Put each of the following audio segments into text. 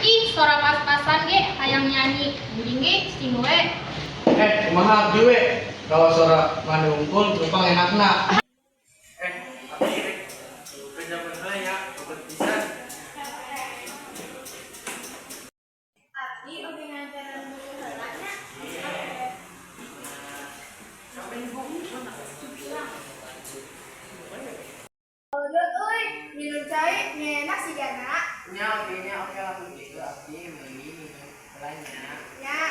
Ih, suara pas-pasan ge hayang nyanyi. Mending ge sing we. Kumaha abdi we? Kalau suara mandi unggul tumpang enakna. Abdi rek penjaman heula ya, obat pisan. Abdi oge ngajaran buku heula nya. Euy, minum cai enak sih kana. Nya oke langsung gitu abdi meuli lainnya. Ya.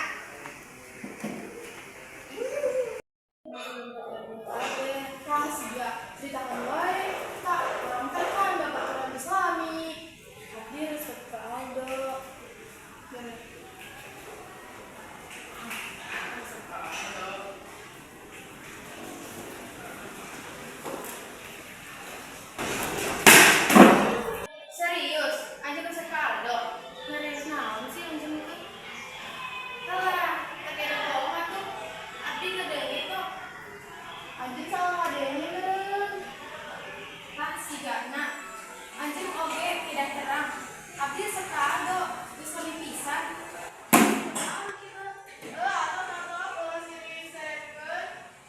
Kang siga ceritakan wae. Tak, orang kan bapak orang Islami. Abdi resep ke Aldo. Serius, anjir resep ke Aldo. Ngeres naon sih anjir itu? Alah, tak kira bohong atuh. Abdi ngedeui kok. Anjing salah ngadenya meureun. Pak sigana. Anjing oge tidak terang. Abdi sekado geus kami pisan.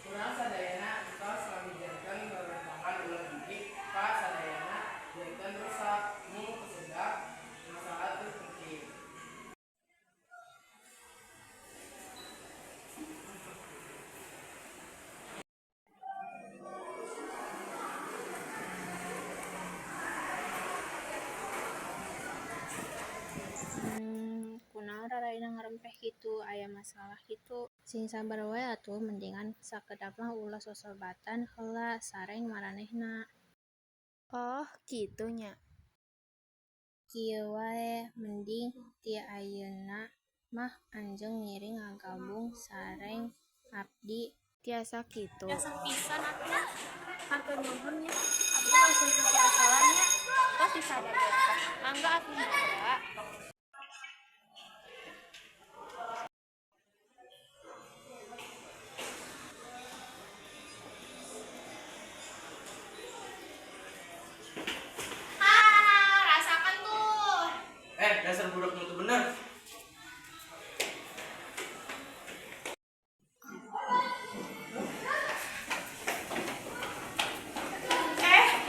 Kurang sadayana tos ngamijarkeun pemerintahan ulah didik ka sadayana janten rusak nu kesedak masalah teu penting. Kunaon rarayna ngarempeh kitu, aya masalah kitu. Sing sabar wae atuh, mendingan sakedap mah ulah sosobatan heula sareng maranehna. Oh, kitu nya. Kieu wae, mending ti ayeuna mah anjeun ngiring ngagabung sareng abdi. Tiasa kitu. Biasa pisan atuh. Hatur nuhun nya. Abdi langsung ke salahnya. Tos disadayana. Mangga atuh juga. Rasakan tuh. Dasar budak mutu bener.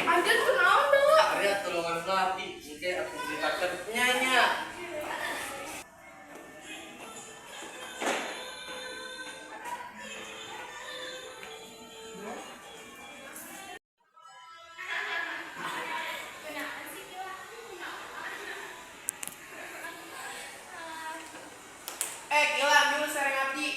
Anjir kunaon dulu? Arya tolongan pelatih, engke aku ceritakeun nya. Gila, dulu sareng abdi.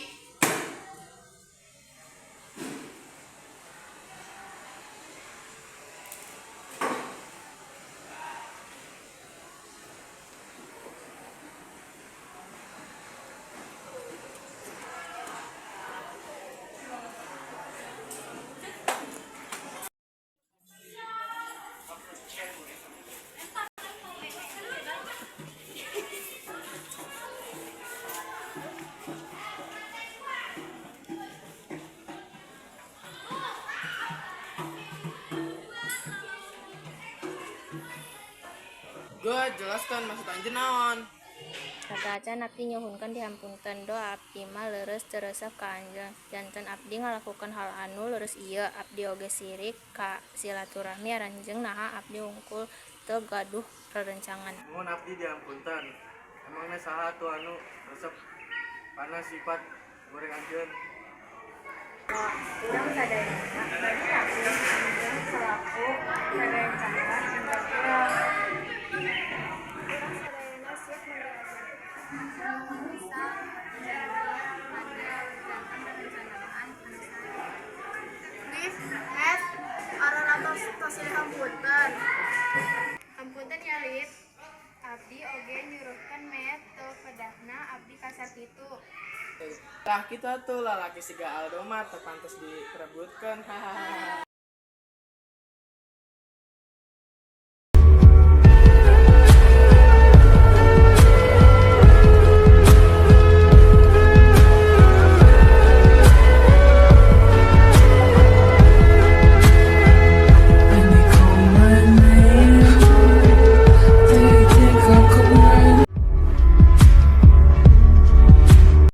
Gue jelaskan maksud anjir naon. Kata acan abdi nyuhunkeun dihampunkeun, doa abdi mah leureus teu resep ka anjeun. Janten abdi ngalakukeun hal anu leureus ieu, abdi oge sirik ka silaturahmi aranjeung naha abdi wungkul teu gaduh rerencangan. Mun abdi diampunten. Emangna saha atuh anu resep kana sifat goreng anjeun? Urang sadayana berarti abdi anjeun selaku rerencangan untuk urang. Urang sadayana siap mangga bisa menjadi pada jantan merencanakan anak saya. Miss, Mes, aran atos tasih hampunten. Ampunten ya Lid, abdi oge nyuruhkeun met teu pedahna abdi kasar kitu. Tah kita tuh lalaki siga Aldo mah teu pantes diperebutkeun. Hahaha.